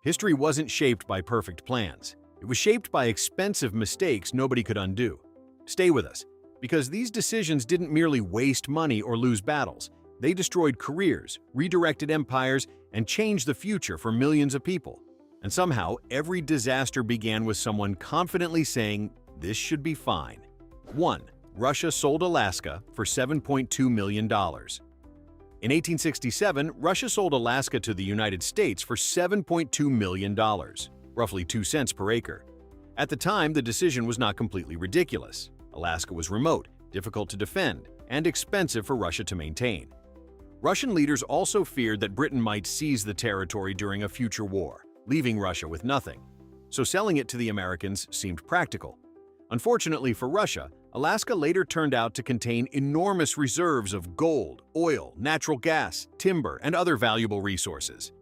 History wasn't shaped by perfect plans. It was shaped by expensive mistakes nobody could undo. Stay with us, because these decisions didn't merely waste money or lose battles. They destroyed careers, redirected empires, and changed the future for millions of people. And somehow, every disaster began with someone confidently saying, "This should be fine." 1. Russia sold Alaska for $7.2 million. In 1867, Russia sold Alaska to the United States for $7.2 million, roughly 2 cents per acre. At the time, the decision was not completely ridiculous. Alaska was remote, difficult to defend, and expensive for Russia to maintain. Russian leaders also feared that Britain might seize the territory during a future war, leaving Russia with nothing. So selling it to the Americans seemed practical. Unfortunately for Russia, Alaska later turned out to contain enormous reserves of gold, oil, natural gas, timber, and other valuable resources.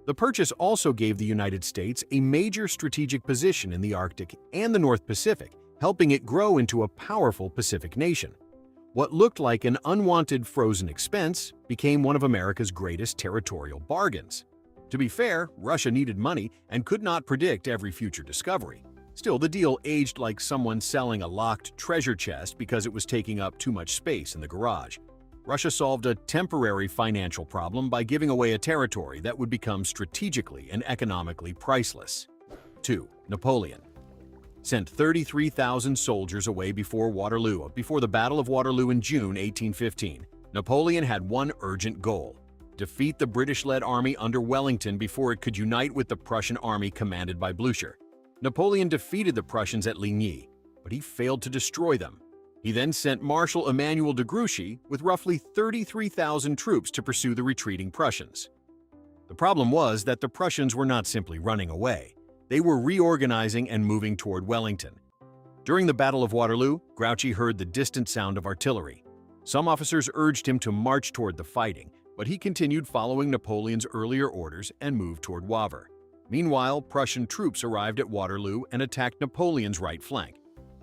The purchase also gave the United States a major strategic position in the Arctic and the North Pacific, helping it grow into a powerful Pacific nation. What looked like an unwanted frozen expense became one of America's greatest territorial bargains. To be fair, Russia needed money and could not predict every future discovery. Still, the deal aged like someone selling a locked treasure chest because it was taking up too much space in the garage. Russia solved a temporary financial problem by giving away a territory that would become strategically and economically priceless. 2. Napoleon sent 33,000 soldiers away before the Battle of Waterloo in June 1815. Napoleon had one urgent goal: defeat the British-led army under Wellington before it could unite with the Prussian army commanded by Blücher. Napoleon defeated the Prussians at Ligny, but he failed to destroy them. He then sent Marshal Emmanuel de Grouchy with roughly 33,000 troops to pursue the retreating Prussians. The problem was that the Prussians were not simply running away. They were reorganizing and moving toward Wellington. During the Battle of Waterloo, Grouchy heard the distant sound of artillery. Some officers urged him to march toward the fighting, but he continued following Napoleon's earlier orders and moved toward Wavre. Meanwhile, Prussian troops arrived at Waterloo and attacked Napoleon's right flank.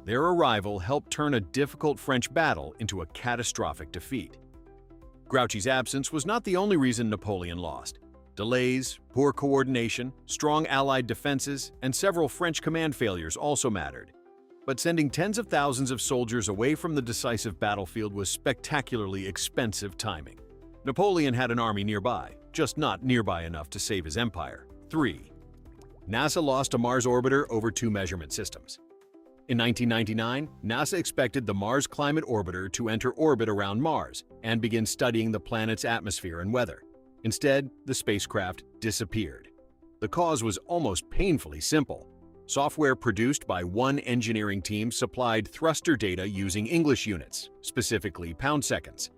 Their arrival helped turn a difficult French battle into a catastrophic defeat. Grouchy's absence was not the only reason Napoleon lost. Delays, poor coordination, strong Allied defenses, and several French command failures also mattered. But sending tens of thousands of soldiers away from the decisive battlefield was spectacularly expensive timing. Napoleon had an army nearby, just not nearby enough to save his empire. 3. NASA lost a Mars orbiter over 2 measurement systems. In 1999, NASA expected the Mars Climate Orbiter to enter orbit around Mars and begin studying the planet's atmosphere and weather. Instead, the spacecraft disappeared. The cause was almost painfully simple. Software produced by one engineering team supplied thruster data using English units, specifically pound-seconds.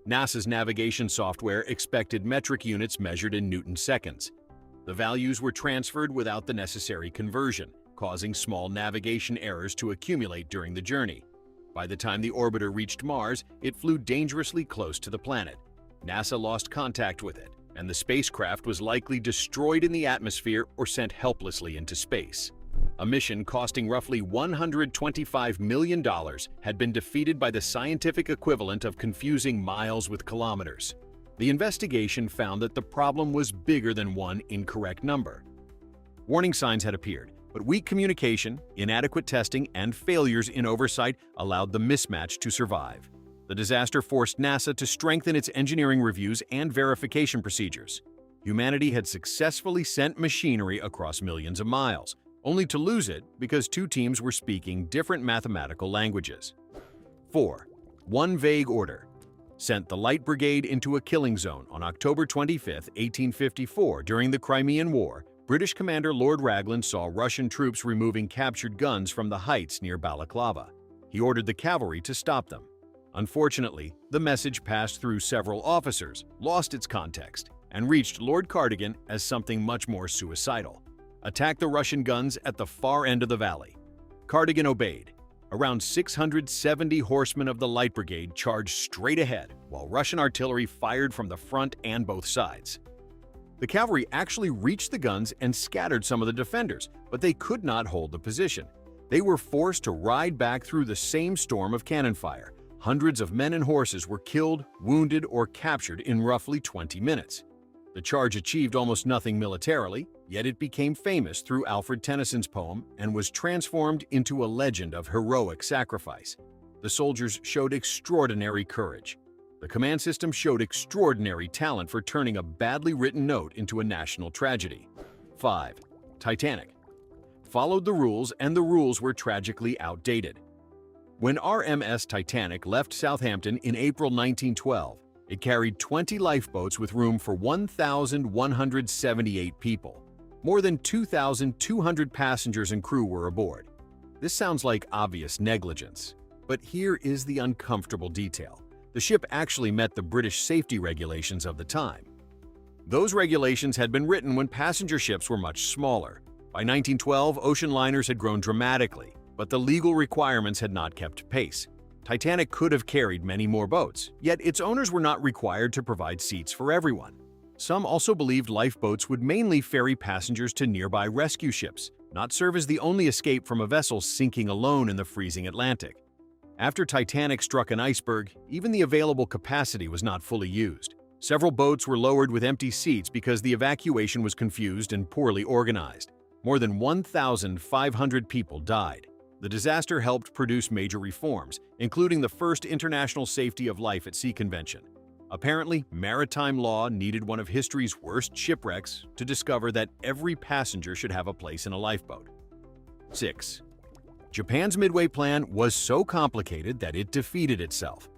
NASA's navigation software expected metric units measured in Newton-seconds. The values were transferred without the necessary conversion, causing small navigation errors to accumulate during the journey. By the time the orbiter reached Mars, it flew dangerously close to the planet. NASA lost contact with it, and the spacecraft was likely destroyed in the atmosphere or sent helplessly into space. A mission costing roughly $125 million had been defeated by the scientific equivalent of confusing miles with kilometers. The investigation found that the problem was bigger than one incorrect number. Warning signs had appeared, but weak communication, inadequate testing, and failures in oversight allowed the mismatch to survive. The disaster forced NASA to strengthen its engineering reviews and verification procedures. Humanity had successfully sent machinery across millions of miles, only to lose it because 2 teams were speaking different mathematical languages. 4. One vague order sent the Light Brigade into a killing zone on October 25, 1854 during the Crimean War. British commander Lord Raglan saw Russian troops removing captured guns from the heights near Balaclava. He ordered the cavalry to stop them. Unfortunately, the message passed through several officers, lost its context, and reached Lord Cardigan as something much more suicidal. Attack the Russian guns at the far end of the valley. Cardigan obeyed. Around 670 horsemen of the Light Brigade charged straight ahead, while Russian artillery fired from the front and both sides. The cavalry actually reached the guns and scattered some of the defenders, but they could not hold the position. They were forced to ride back through the same storm of cannon fire. Hundreds of men and horses were killed, wounded, or captured in roughly 20 minutes. The charge achieved almost nothing militarily, Yet it became famous through Alfred Tennyson's poem and was transformed into a legend of heroic sacrifice. The soldiers showed extraordinary courage. The command system showed extraordinary talent for turning a badly written note into a national tragedy. 5. Titanic. Followed the rules, and the rules were tragically outdated. When RMS Titanic left Southampton in April 1912, it carried 20 lifeboats with room for 1,178 people. More than 2,200 passengers and crew were aboard. This sounds like obvious negligence, but here is the uncomfortable detail. The ship actually met the British safety regulations of the time. Those regulations had been written when passenger ships were much smaller. By 1912, ocean liners had grown dramatically, but the legal requirements had not kept pace. Titanic could have carried many more boats, yet its owners were not required to provide seats for everyone. Some also believed lifeboats would mainly ferry passengers to nearby rescue ships, not serve as the only escape from a vessel sinking alone in the freezing Atlantic. After Titanic struck an iceberg, even the available capacity was not fully used. Several boats were lowered with empty seats because the evacuation was confused and poorly organized. More than 1,500 people died. The disaster helped produce major reforms, including the first International Safety of Life at Sea Convention. Apparently, maritime law needed one of history's worst shipwrecks to discover that every passenger should have a place in a lifeboat. 6. Japan's Midway Plan was so complicated that it defeated itself.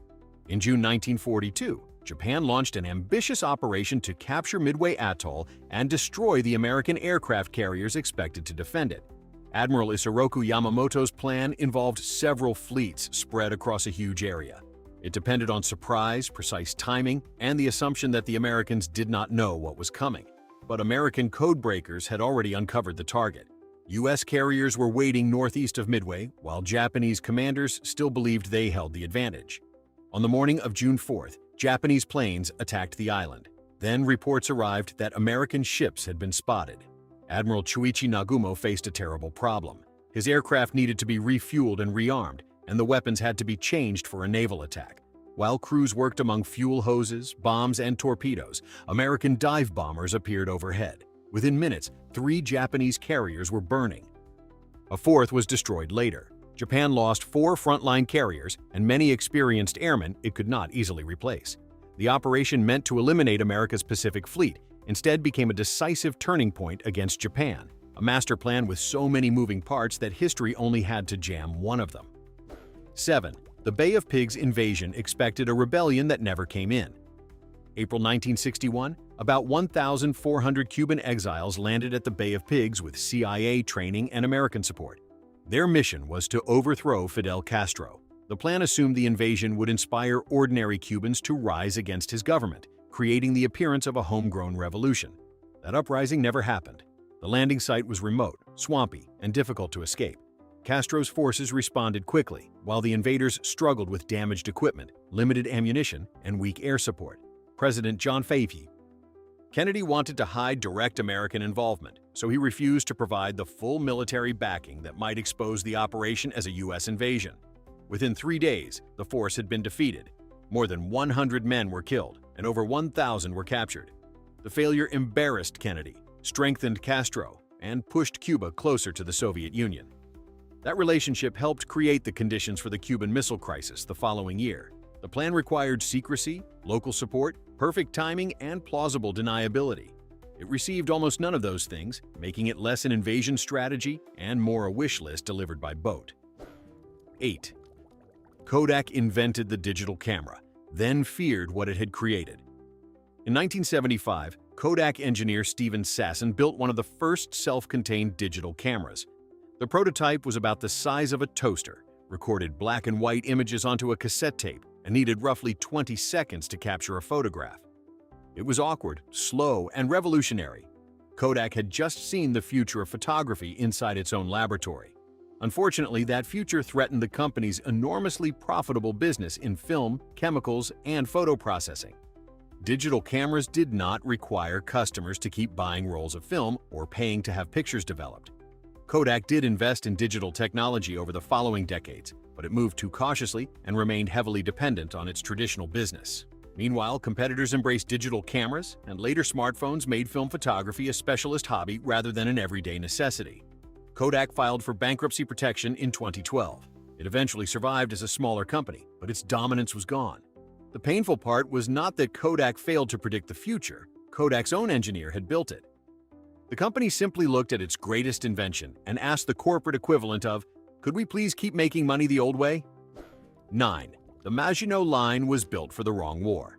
In June 1942, Japan launched an ambitious operation to capture Midway Atoll and destroy the American aircraft carriers expected to defend it. Admiral Isoroku Yamamoto's plan involved several fleets spread across a huge area. It depended on surprise, precise timing, and the assumption that the Americans did not know what was coming. But American codebreakers had already uncovered the target. U.S. carriers were waiting northeast of Midway, while Japanese commanders still believed they held the advantage. On the morning of June 4th, Japanese planes attacked the island. Then reports arrived that American ships had been spotted. Admiral Chuichi Nagumo faced a terrible problem. His aircraft needed to be refueled and rearmed, and the weapons had to be changed for a naval attack. While crews worked among fuel hoses, bombs, and torpedoes, American dive bombers appeared overhead. Within minutes, 3 Japanese carriers were burning. A fourth was destroyed later. Japan lost 4 frontline carriers and many experienced airmen it could not easily replace. The operation meant to eliminate America's Pacific Fleet, instead became a decisive turning point against Japan, a master plan with so many moving parts that history only had to jam one of them. 7. The Bay of Pigs invasion expected a rebellion that never came in. April 1961, about 1,400 Cuban exiles landed at the Bay of Pigs with CIA training and American support. Their mission was to overthrow Fidel Castro. The plan assumed the invasion would inspire ordinary Cubans to rise against his government, creating the appearance of a homegrown revolution. That uprising never happened. The landing site was remote, swampy, and difficult to escape. Castro's forces responded quickly, while the invaders struggled with damaged equipment, limited ammunition, and weak air support. President John F. Kennedy wanted to hide direct American involvement, so he refused to provide the full military backing that might expose the operation as a U.S. invasion. Within 3 days, the force had been defeated. More than 100 men were killed, and over 1,000 were captured. The failure embarrassed Kennedy, strengthened Castro, and pushed Cuba closer to the Soviet Union. That relationship helped create the conditions for the Cuban Missile Crisis the following year. The plan required secrecy, local support, perfect timing, and plausible deniability. It received almost none of those things, making it less an invasion strategy and more a wish list delivered by boat. 8. Kodak invented the digital camera, then feared what it had created. In 1975, Kodak engineer Stephen Sasson built one of the first self-contained digital cameras. The prototype was about the size of a toaster, recorded black and white images onto a cassette tape, and needed roughly 20 seconds to capture a photograph. It was awkward, slow, and revolutionary. Kodak had just seen the future of photography inside its own laboratory. Unfortunately, that future threatened the company's enormously profitable business in film, chemicals, and photo processing. Digital cameras did not require customers to keep buying rolls of film or paying to have pictures developed. Kodak did invest in digital technology over the following decades, but it moved too cautiously and remained heavily dependent on its traditional business. Meanwhile, competitors embraced digital cameras, and later smartphones made film photography a specialist hobby rather than an everyday necessity. Kodak filed for bankruptcy protection in 2012. It eventually survived as a smaller company, but its dominance was gone. The painful part was not that Kodak failed to predict the future. Kodak's own engineer had built it. The company simply looked at its greatest invention and asked the corporate equivalent of, "Could we please keep making money the old way?" 9. The Maginot Line was built for the wrong war.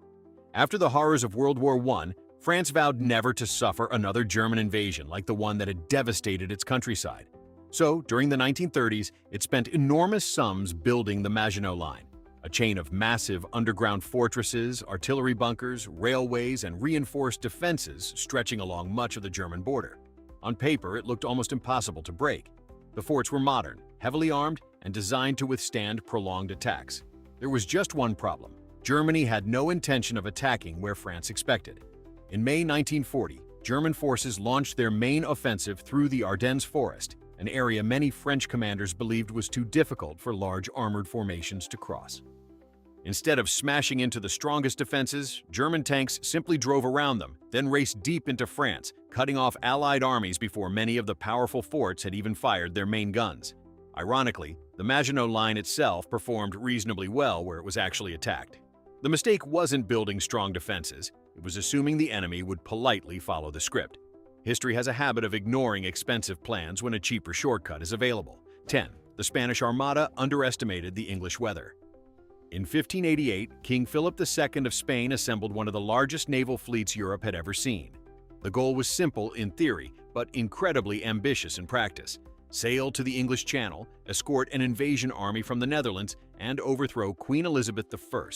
After the horrors of World War I, France vowed never to suffer another German invasion like the one that had devastated its countryside. So, during the 1930s, it spent enormous sums building the Maginot Line, a chain of massive underground fortresses, artillery bunkers, railways, and reinforced defenses stretching along much of the German border. On paper, it looked almost impossible to break. The forts were modern, heavily armed, and designed to withstand prolonged attacks. There was just one problem. Germany had no intention of attacking where France expected. In May 1940, German forces launched their main offensive through the Ardennes Forest, an area many French commanders believed was too difficult for large armored formations to cross. Instead of smashing into the strongest defenses, German tanks simply drove around them, then raced deep into France, cutting off Allied armies before many of the powerful forts had even fired their main guns. Ironically, the Maginot Line itself performed reasonably well where it was actually attacked. The mistake wasn't building strong defenses, it was assuming the enemy would politely follow the script. History has a habit of ignoring expensive plans when a cheaper shortcut is available. 10. The Spanish Armada underestimated the English weather. In 1588, King Philip II of Spain assembled one of the largest naval fleets Europe had ever seen. The goal was simple in theory, but incredibly ambitious in practice. Sail to the English Channel, escort an invasion army from the Netherlands, and overthrow Queen Elizabeth I.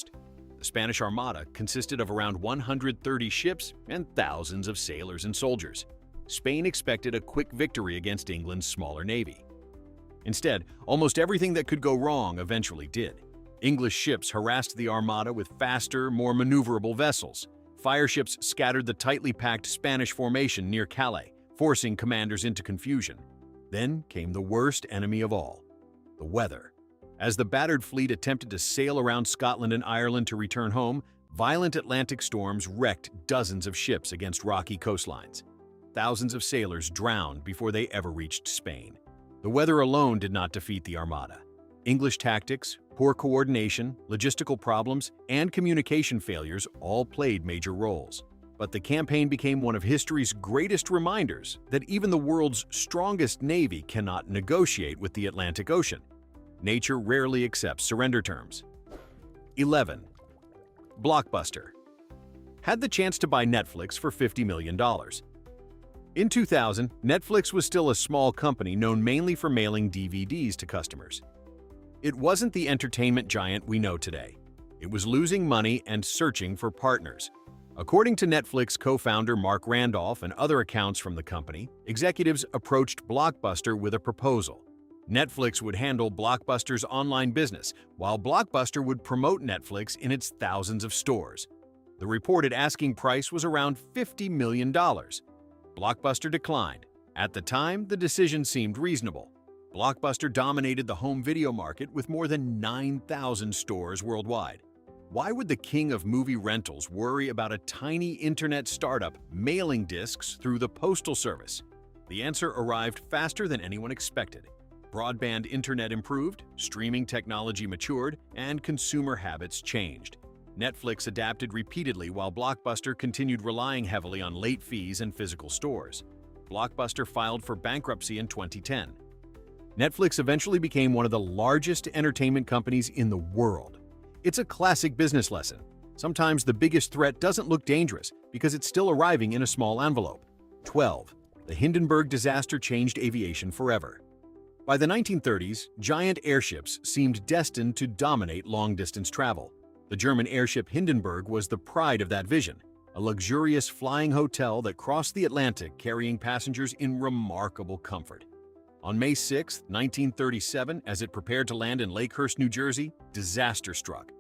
The Spanish Armada consisted of around 130 ships and thousands of sailors and soldiers. Spain expected a quick victory against England's smaller navy. Instead, almost everything that could go wrong eventually did. English ships harassed the Armada with faster, more maneuverable vessels. Fireships scattered the tightly packed Spanish formation near Calais, forcing commanders into confusion. Then came the worst enemy of all, the weather. As the battered fleet attempted to sail around Scotland and Ireland to return home, violent Atlantic storms wrecked dozens of ships against rocky coastlines. Thousands of sailors drowned before they ever reached Spain. The weather alone did not defeat the Armada. English tactics, poor coordination, logistical problems, and communication failures all played major roles. But the campaign became one of history's greatest reminders that even the world's strongest navy cannot negotiate with the Atlantic Ocean. Nature rarely accepts surrender terms. 11. Blockbuster had the chance to buy Netflix for $50 million. In 2000, Netflix was still a small company known mainly for mailing DVDs to customers. It wasn't the entertainment giant we know today. It was losing money and searching for partners. According to Netflix co-founder Mark Randolph and other accounts from the company, executives approached Blockbuster with a proposal. Netflix would handle Blockbuster's online business, while Blockbuster would promote Netflix in its thousands of stores. The reported asking price was around $50 million. Blockbuster declined. At the time, the decision seemed reasonable. Blockbuster dominated the home video market with more than 9,000 stores worldwide. Why would the king of movie rentals worry about a tiny internet startup mailing discs through the postal service? The answer arrived faster than anyone expected. Broadband internet improved, streaming technology matured, and consumer habits changed. Netflix adapted repeatedly while Blockbuster continued relying heavily on late fees and physical stores. Blockbuster filed for bankruptcy in 2010. Netflix eventually became one of the largest entertainment companies in the world. It's a classic business lesson. Sometimes the biggest threat doesn't look dangerous because it's still arriving in a small envelope. 12. The Hindenburg disaster changed aviation forever. By the 1930s, giant airships seemed destined to dominate long-distance travel. The German airship Hindenburg was the pride of that vision, a luxurious flying hotel that crossed the Atlantic carrying passengers in remarkable comfort. On May 6, 1937, as it prepared to land in Lakehurst, New Jersey, disaster struck.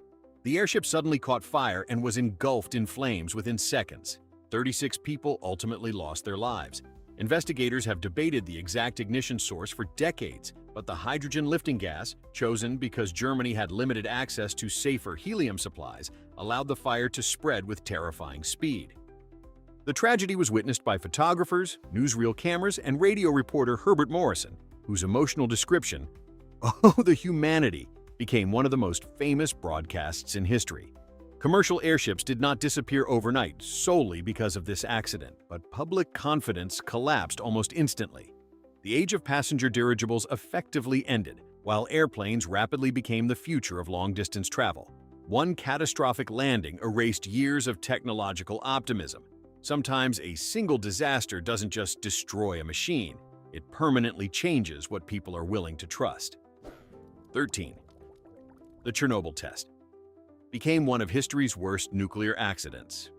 The airship suddenly caught fire and was engulfed in flames within seconds. 36 people ultimately lost their lives. Investigators have debated the exact ignition source for decades, but the hydrogen lifting gas, chosen because Germany had limited access to safer helium supplies, allowed the fire to spread with terrifying speed. The tragedy was witnessed by photographers, newsreel cameras, and radio reporter Herbert Morrison, whose emotional description, "Oh, the humanity," became one of the most famous broadcasts in history. Commercial airships did not disappear overnight solely because of this accident, but public confidence collapsed almost instantly. The age of passenger dirigibles effectively ended, while airplanes rapidly became the future of long-distance travel. One catastrophic landing erased years of technological optimism. Sometimes a single disaster doesn't just destroy a machine, it permanently changes what people are willing to trust. 13. The Chernobyl test became one of history's worst nuclear accidents.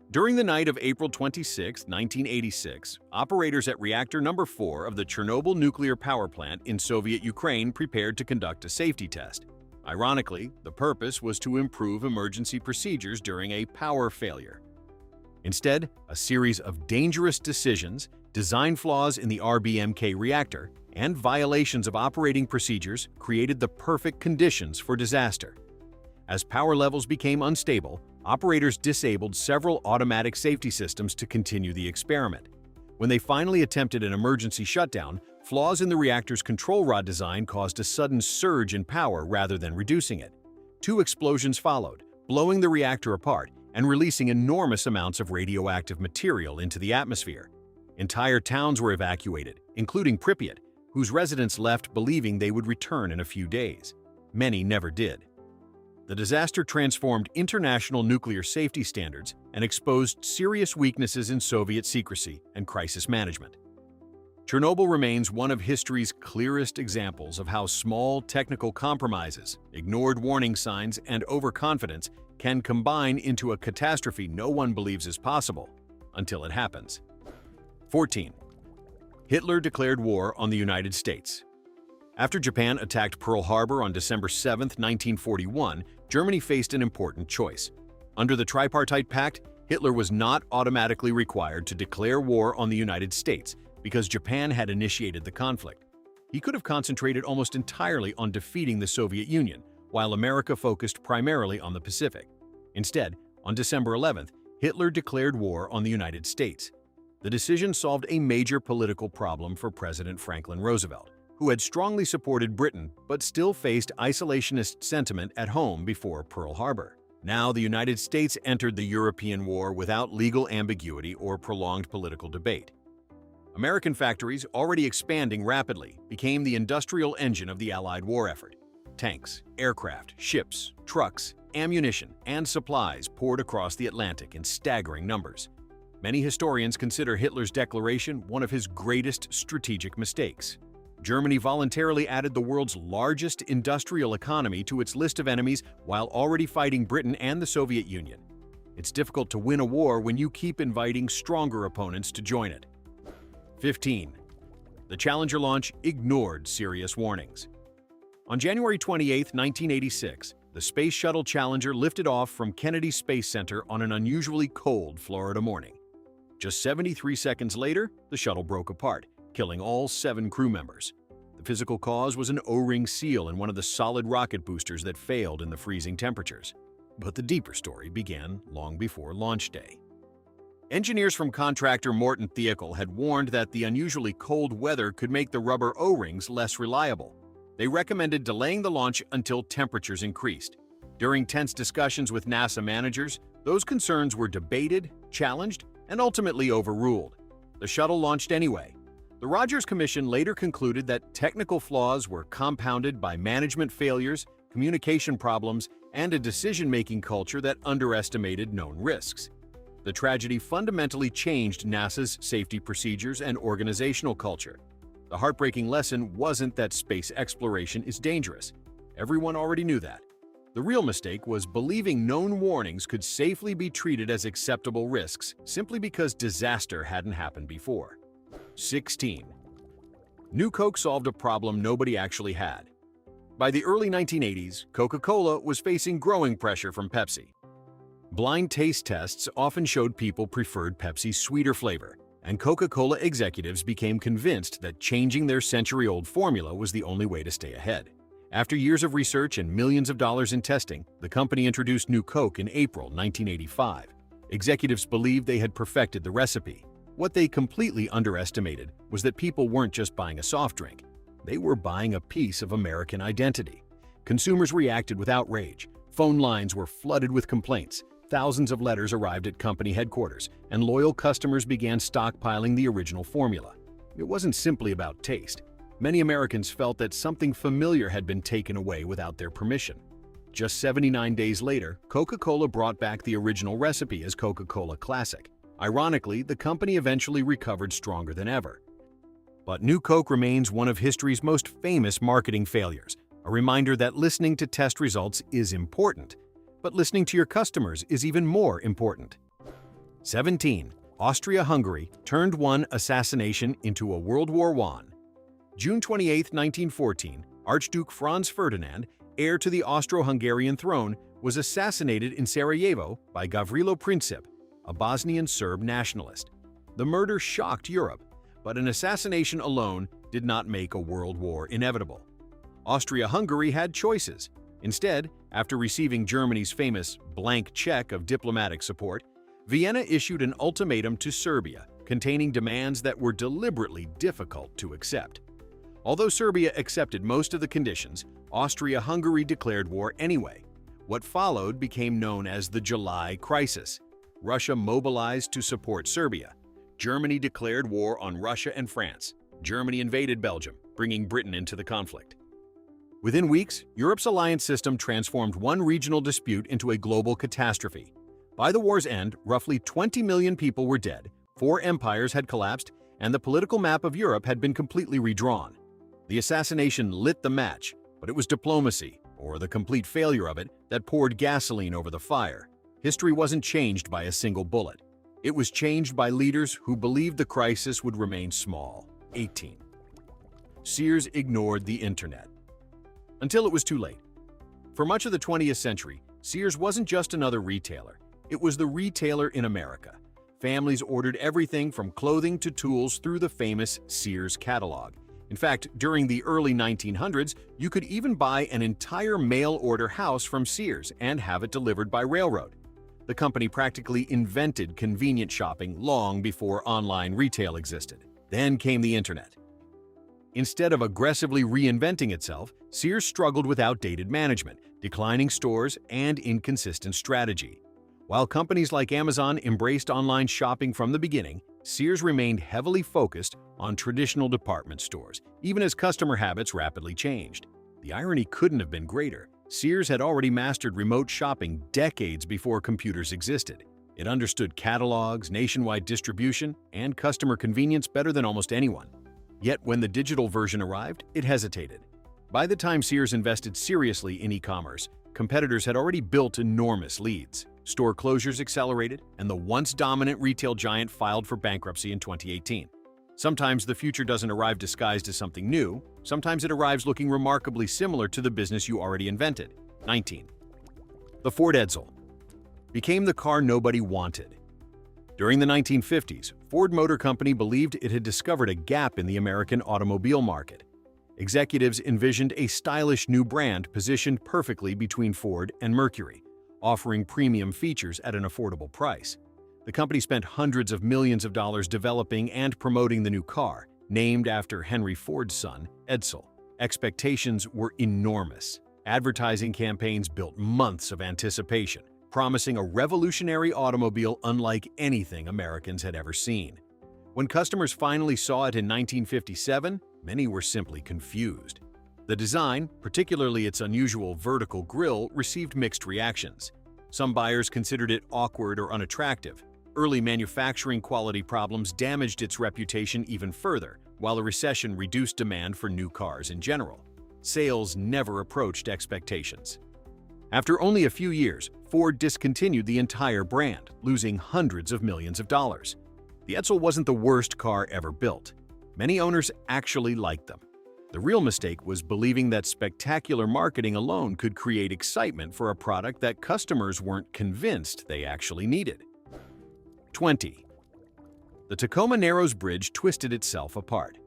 During the night of April 26, 1986, operators at reactor number 4 of the Chernobyl nuclear power plant in Soviet Ukraine prepared to conduct a safety test. Ironically, the purpose was to improve emergency procedures during a power failure. Instead, a series of dangerous decisions, design flaws in the RBMK reactor, and violations of operating procedures created the perfect conditions for disaster. As power levels became unstable, operators disabled several automatic safety systems to continue the experiment. When they finally attempted an emergency shutdown, flaws in the reactor's control rod design caused a sudden surge in power rather than reducing it. 2 explosions followed, blowing the reactor apart and releasing enormous amounts of radioactive material into the atmosphere. Entire towns were evacuated, including Pripyat, whose residents left believing they would return in a few days. Many never did. The disaster transformed international nuclear safety standards and exposed serious weaknesses in Soviet secrecy and crisis management. Chernobyl remains one of history's clearest examples of how small technical compromises, ignored warning signs, and overconfidence can combine into a catastrophe no one believes is possible until it happens. 14. Hitler declared war on the United States. After Japan attacked Pearl Harbor on December 7, 1941, Germany faced an important choice. Under the Tripartite Pact, Hitler was not automatically required to declare war on the United States because Japan had initiated the conflict. He could have concentrated almost entirely on defeating the Soviet Union, while America focused primarily on the Pacific. Instead, on December 11th, Hitler declared war on the United States. The decision solved a major political problem for President Franklin Roosevelt, who had strongly supported Britain but still faced isolationist sentiment at home before Pearl Harbor. Now, the United States entered the European war without legal ambiguity or prolonged political debate. American factories, already expanding rapidly, became the industrial engine of the Allied war effort. Tanks, aircraft, ships, trucks, ammunition, and supplies poured across the Atlantic in staggering numbers. Many historians consider Hitler's declaration one of his greatest strategic mistakes. Germany voluntarily added the world's largest industrial economy to its list of enemies while already fighting Britain and the Soviet Union. It's difficult to win a war when you keep inviting stronger opponents to join it. 15. The Challenger launch ignored serious warnings. On January 28, 1986, the Space Shuttle Challenger lifted off from Kennedy Space Center on an unusually cold Florida morning. Just 73 seconds later, the shuttle broke apart, killing all 7 crew members. The physical cause was an O-ring seal in one of the solid rocket boosters that failed in the freezing temperatures. But the deeper story began long before launch day. Engineers from contractor Morton Thiokol had warned that the unusually cold weather could make the rubber O-rings less reliable. They recommended delaying the launch until temperatures increased. During tense discussions with NASA managers, those concerns were debated, challenged, and ultimately overruled. The shuttle launched anyway. The Rogers Commission later concluded that technical flaws were compounded by management failures, communication problems, and a decision-making culture that underestimated known risks. The tragedy fundamentally changed NASA's safety procedures and organizational culture. The heartbreaking lesson wasn't that space exploration is dangerous. Everyone already knew that. The real mistake was believing known warnings could safely be treated as acceptable risks simply because disaster hadn't happened before. 16. New Coke solved a problem nobody actually had. By the early 1980s, Coca-Cola was facing growing pressure from Pepsi. Blind taste tests often showed people preferred Pepsi's sweeter flavor, and Coca-Cola executives became convinced that changing their century-old formula was the only way to stay ahead. After years of research and millions of dollars in testing, the company introduced New Coke in April 1985. Executives believed they had perfected the recipe. What they completely underestimated was that people weren't just buying a soft drink. They were buying a piece of American identity. Consumers reacted with outrage. Phone lines were flooded with complaints. Thousands of letters arrived at company headquarters, and loyal customers began stockpiling the original formula. It wasn't simply about taste. Many Americans felt that something familiar had been taken away without their permission. Just 79 days later, Coca-Cola brought back the original recipe as Coca-Cola Classic. Ironically, the company eventually recovered stronger than ever. But New Coke remains one of history's most famous marketing failures, a reminder that listening to test results is important, but listening to your customers is even more important. 17. Austria-Hungary turned one assassination into a World War I. June 28, 1914, Archduke Franz Ferdinand, heir to the Austro-Hungarian throne, was assassinated in Sarajevo by Gavrilo Princip, a Bosnian Serb nationalist. The murder shocked Europe, but an assassination alone did not make a world war inevitable. Austria-Hungary had choices. Instead, after receiving Germany's famous blank check of diplomatic support, Vienna issued an ultimatum to Serbia containing demands that were deliberately difficult to accept. Although Serbia accepted most of the conditions, Austria-Hungary declared war anyway. What followed became known as the July Crisis. Russia mobilized to support Serbia. Germany declared war on Russia and France. Germany invaded Belgium, bringing Britain into the conflict. Within weeks, Europe's alliance system transformed one regional dispute into a global catastrophe. By the war's end, roughly 20 million people were dead, 4 empires had collapsed, and the political map of Europe had been completely redrawn. The assassination lit the match, but it was diplomacy, or the complete failure of it, that poured gasoline over the fire. History wasn't changed by a single bullet. It was changed by leaders who believed the crisis would remain small. 18. Sears ignored the internet. Until it was too late. For much of the 20th century, Sears wasn't just another retailer. It was the retailer in America. Families ordered everything from clothing to tools through the famous Sears catalog. In fact, during the early 1900s, you could even buy an entire mail-order house from Sears and have it delivered by railroad. The company practically invented convenient shopping long before online retail existed. Then came the internet. Instead of aggressively reinventing itself, Sears struggled with outdated management, declining stores, and inconsistent strategy. While companies like Amazon embraced online shopping from the beginning, Sears remained heavily focused on traditional department stores, even as customer habits rapidly changed. The irony couldn't have been greater. Sears had already mastered remote shopping decades before computers existed. It understood catalogs, nationwide distribution, and customer convenience better than almost anyone. Yet when the digital version arrived, it hesitated. By the time Sears invested seriously in e-commerce, competitors had already built enormous leads. Store closures accelerated, and the once dominant retail giant filed for bankruptcy in 2018. Sometimes the future doesn't arrive disguised as something new. Sometimes it arrives looking remarkably similar to the business you already invented. 19. The Ford Edsel became the car nobody wanted. During the 1950s, Ford Motor Company believed it had discovered a gap in the American automobile market. Executives envisioned a stylish new brand positioned perfectly between Ford and Mercury, offering premium features at an affordable price. The company spent hundreds of millions of dollars developing and promoting the new car, named after Henry Ford's son, Edsel. Expectations were enormous. Advertising campaigns built months of anticipation, promising a revolutionary automobile unlike anything Americans had ever seen. When customers finally saw it in 1957, many were simply confused. The design, particularly its unusual vertical grille, received mixed reactions. Some buyers considered it awkward or unattractive. Early manufacturing quality problems damaged its reputation even further, while a recession reduced demand for new cars in general. Sales never approached expectations. After only a few years, Ford discontinued the entire brand, losing hundreds of millions of dollars. The Edsel wasn't the worst car ever built. Many owners actually liked them. The real mistake was believing that spectacular marketing alone could create excitement for a product that customers weren't convinced they actually needed. 20. the Tacoma Narrows Bridge twisted itself apart.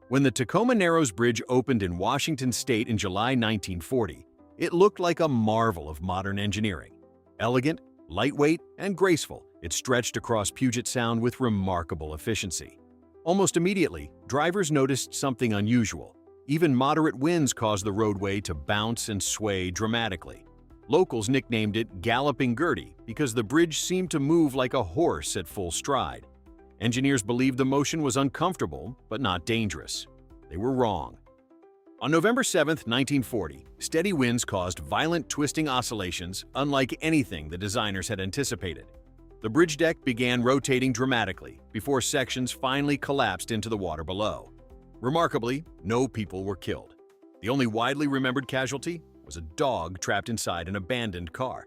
When the Tacoma Narrows Bridge opened in Washington state in July 1940, it looked like a marvel of modern engineering. Elegant, lightweight, and graceful, it stretched across Puget Sound with remarkable efficiency. Almost immediately, drivers noticed something unusual. Even moderate winds caused the roadway to bounce and sway dramatically. Locals nicknamed it Galloping Gertie because the bridge seemed to move like a horse at full stride. Engineers believed the motion was uncomfortable, but not dangerous. They were wrong. On November 7, 1940, steady winds caused violent twisting oscillations unlike anything the designers had anticipated. The bridge deck began rotating dramatically before sections finally collapsed into the water below. Remarkably, no people were killed. The only widely remembered casualty was a dog trapped inside an abandoned car.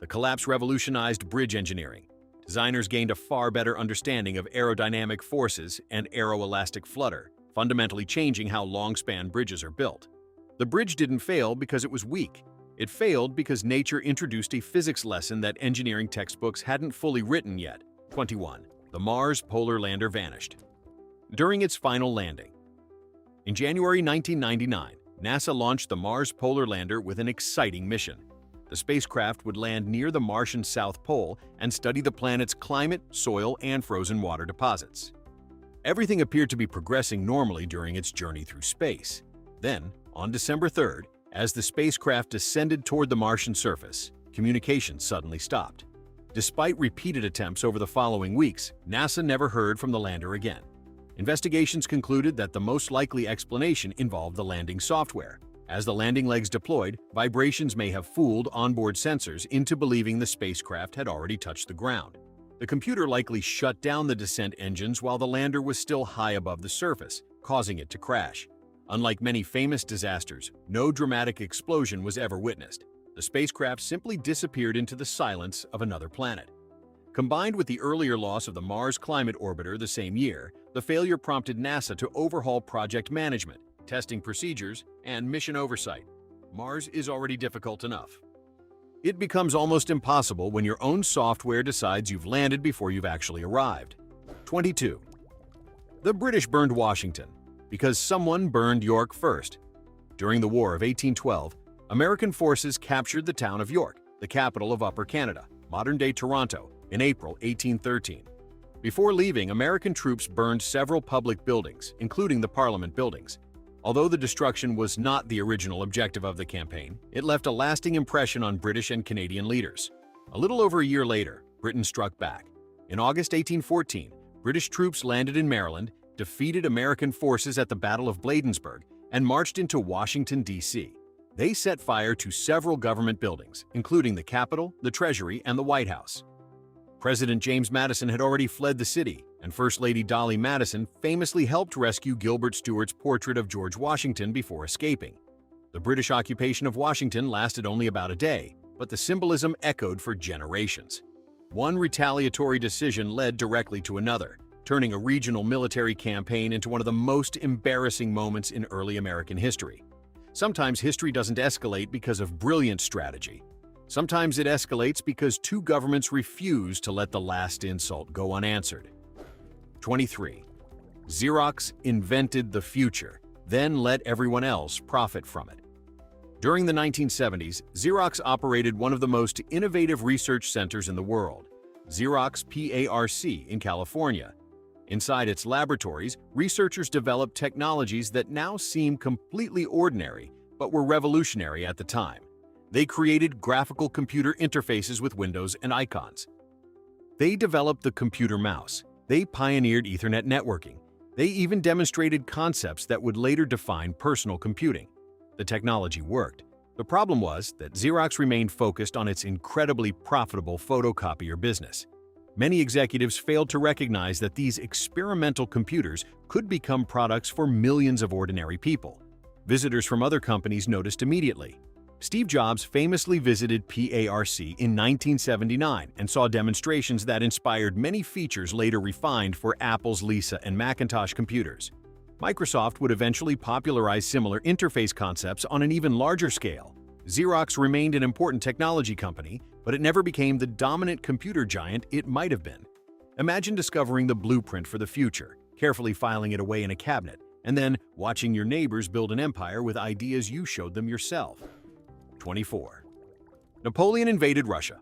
The collapse revolutionized bridge engineering. Designers gained a far better understanding of aerodynamic forces and aeroelastic flutter, fundamentally changing how long-span bridges are built. The bridge didn't fail because it was weak. It failed because nature introduced a physics lesson that engineering textbooks hadn't fully written yet. 21. The Mars polar lander vanished. During its final landing. In January 1999, NASA launched the Mars polar lander with an exciting mission. The spacecraft would land near the Martian South Pole and study the planet's climate, soil, and frozen water deposits. Everything appeared to be progressing normally during its journey through space. Then, on December 3rd, as the spacecraft descended toward the Martian surface, communication suddenly stopped. Despite repeated attempts over the following weeks, NASA never heard from the lander again. Investigations concluded that the most likely explanation involved the landing software. As the landing legs deployed, vibrations may have fooled onboard sensors into believing the spacecraft had already touched the ground. The computer likely shut down the descent engines while the lander was still high above the surface, causing it to crash. Unlike many famous disasters, no dramatic explosion was ever witnessed. The spacecraft simply disappeared into the silence of another planet. Combined with the earlier loss of the Mars Climate Orbiter the same year, the failure prompted NASA to overhaul project management, testing procedures, and mission oversight. Mars is already difficult enough. It becomes almost impossible when your own software decides you've landed before you've actually arrived. 22. The British burned Washington because someone burned York first. During the War of 1812, American forces captured the town of York, the capital of Upper Canada, modern-day Toronto, in April 1813. Before leaving, American troops burned several public buildings, including the Parliament buildings. Although the destruction was not the original objective of the campaign, it left a lasting impression on British and Canadian leaders. A little over a year later, Britain struck back. In August 1814, British troops landed in Maryland, defeated American forces at the Battle of Bladensburg, and marched into Washington, D.C. They set fire to several government buildings, including the Capitol, the Treasury, and the White House. President James Madison had already fled the city, and First Lady Dolly Madison famously helped rescue Gilbert Stuart's portrait of George Washington before escaping. The British occupation of Washington lasted only about a day, but the symbolism echoed for generations. One retaliatory decision led directly to another, turning a regional military campaign into one of the most embarrassing moments in early American history. Sometimes history doesn't escalate because of brilliant strategy. Sometimes it escalates because two governments refuse to let the last insult go unanswered. 23. Xerox invented the future, then let everyone else profit from it. During the 1970s, Xerox operated one of the most innovative research centers in the world, Xerox PARC in California. Inside its laboratories, researchers developed technologies that now seem completely ordinary, but were revolutionary at the time. They created graphical computer interfaces with windows and icons. They developed the computer mouse. They pioneered Ethernet networking. They even demonstrated concepts that would later define personal computing. The technology worked. The problem was that Xerox remained focused on its incredibly profitable photocopier business. Many executives failed to recognize that these experimental computers could become products for millions of ordinary people. Visitors from other companies noticed immediately. Steve Jobs famously visited PARC in 1979 and saw demonstrations that inspired many features later refined for Apple's Lisa and Macintosh computers. Microsoft would eventually popularize similar interface concepts on an even larger scale. Xerox remained an important technology company, but it never became the dominant computer giant it might have been. Imagine discovering the blueprint for the future, carefully filing it away in a cabinet, and then watching your neighbors build an empire with ideas you showed them yourself. 24. Napoleon invaded Russia.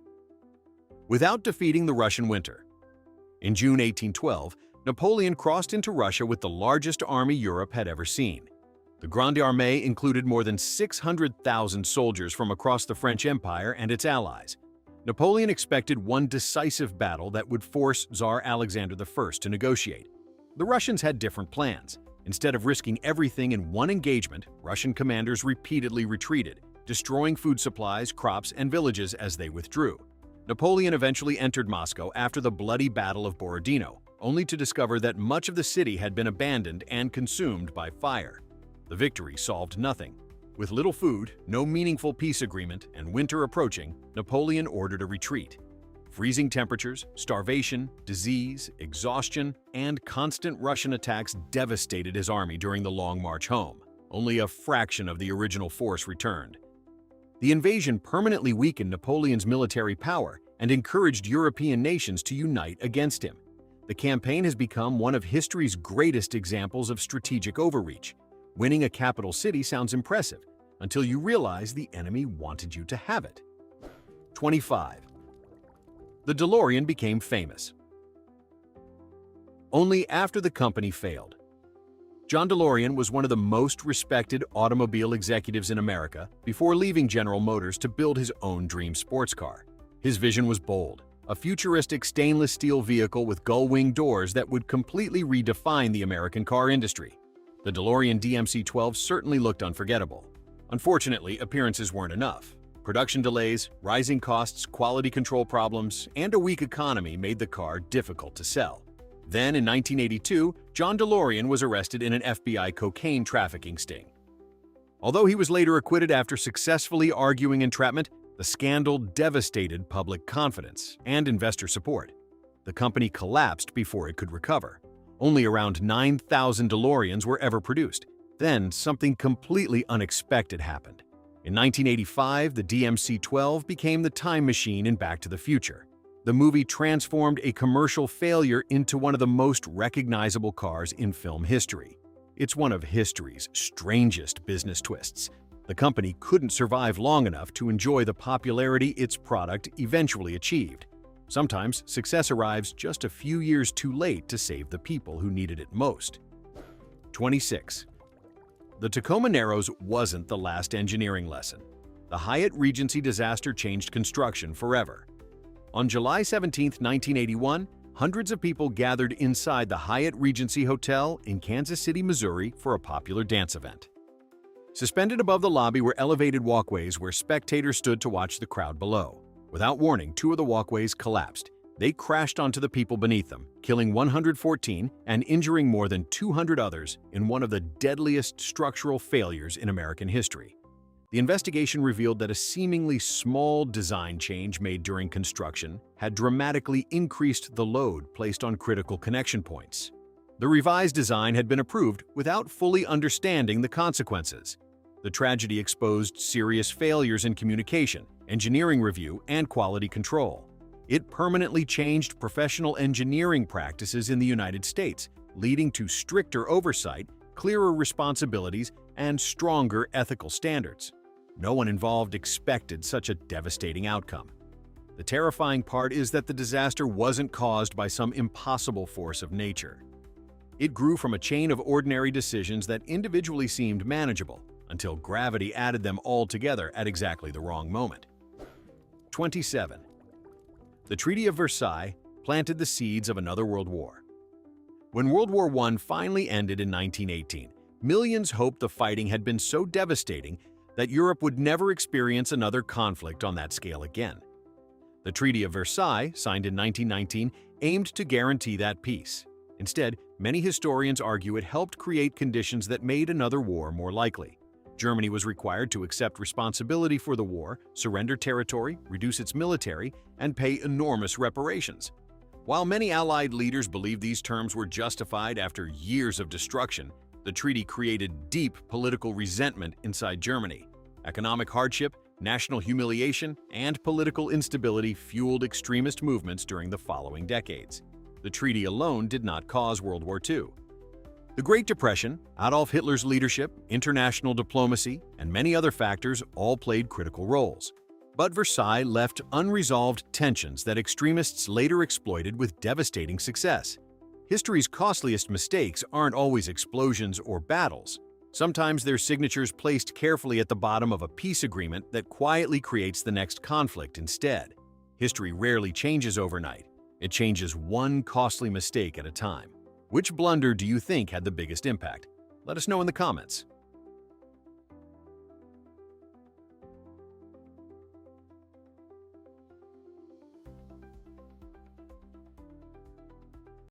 Without defeating the Russian winter. In June 1812, Napoleon crossed into Russia with the largest army Europe had ever seen. The Grande Armée included more than 600,000 soldiers from across the French Empire and its allies. Napoleon expected one decisive battle that would force Tsar Alexander I to negotiate. The Russians had different plans. Instead of risking everything in one engagement, Russian commanders repeatedly retreated, destroying food supplies, crops, and villages as they withdrew. Napoleon eventually entered Moscow after the bloody Battle of Borodino, only to discover that much of the city had been abandoned and consumed by fire. The victory solved nothing. With little food, no meaningful peace agreement, and winter approaching, Napoleon ordered a retreat. Freezing temperatures, starvation, disease, exhaustion, and constant Russian attacks devastated his army during the long march home. Only a fraction of the original force returned. The invasion permanently weakened Napoleon's military power and encouraged European nations to unite against him. The campaign has become one of history's greatest examples of strategic overreach. Winning a capital city sounds impressive until you realize the enemy wanted you to have it. 25. The DeLorean became famous. Only after the company failed. John DeLorean was one of the most respected automobile executives in America before leaving General Motors to build his own dream sports car. His vision was bold, a futuristic stainless steel vehicle with gull-wing doors that would completely redefine the American car industry. The DeLorean DMC-12 certainly looked unforgettable. Unfortunately, appearances weren't enough. Production delays, rising costs, quality control problems, and a weak economy made the car difficult to sell. Then, in 1982, John DeLorean was arrested in an FBI cocaine trafficking sting. Although he was later acquitted after successfully arguing entrapment, the scandal devastated public confidence and investor support. The company collapsed before it could recover. Only around 9,000 DeLoreans were ever produced. Then, something completely unexpected happened. In 1985, the DMC-12 became the time machine in Back to the Future. The movie transformed a commercial failure into one of the most recognizable cars in film history. It's one of history's strangest business twists. The company couldn't survive long enough to enjoy the popularity its product eventually achieved. Sometimes, success arrives just a few years too late to save the people who needed it most. 26. The Tacoma Narrows wasn't the last engineering lesson. The Hyatt Regency disaster changed construction forever. On July 17, 1981, hundreds of people gathered inside the Hyatt Regency Hotel in Kansas City, Missouri for a popular dance event. Suspended above the lobby were elevated walkways where spectators stood to watch the crowd below. Without warning, two of the walkways collapsed. They crashed onto the people beneath them, killing 114 and injuring more than 200 others in one of the deadliest structural failures in American history. The investigation revealed that a seemingly small design change made during construction had dramatically increased the load placed on critical connection points. The revised design had been approved without fully understanding the consequences. The tragedy exposed serious failures in communication, engineering review, and quality control. It permanently changed professional engineering practices in the United States, leading to stricter oversight, clearer responsibilities, and stronger ethical standards. No one involved expected such a devastating outcome. The terrifying part is that the disaster wasn't caused by some impossible force of nature. It grew from a chain of ordinary decisions that individually seemed manageable, until gravity added them all together at exactly the wrong moment. 27. The Treaty of Versailles planted the seeds of another world war. When World War I finally ended in 1918, millions hoped the fighting had been so devastating that Europe would never experience another conflict on that scale again. The Treaty of Versailles, signed in 1919, aimed to guarantee that peace. Instead, many historians argue it helped create conditions that made another war more likely. Germany was required to accept responsibility for the war, surrender territory, reduce its military, and pay enormous reparations. While many Allied leaders believed these terms were justified after years of destruction, the treaty created deep political resentment inside Germany. Economic hardship, national humiliation, and political instability fueled extremist movements during the following decades. The treaty alone did not cause World War II. The Great Depression, Adolf Hitler's leadership, international diplomacy, and many other factors all played critical roles. But Versailles left unresolved tensions that extremists later exploited with devastating success. History's costliest mistakes aren't always explosions or battles. Sometimes they're signatures placed carefully at the bottom of a peace agreement that quietly creates the next conflict instead. History rarely changes overnight. It changes one costly mistake at a time. Which blunder do you think had the biggest impact? Let us know in the comments.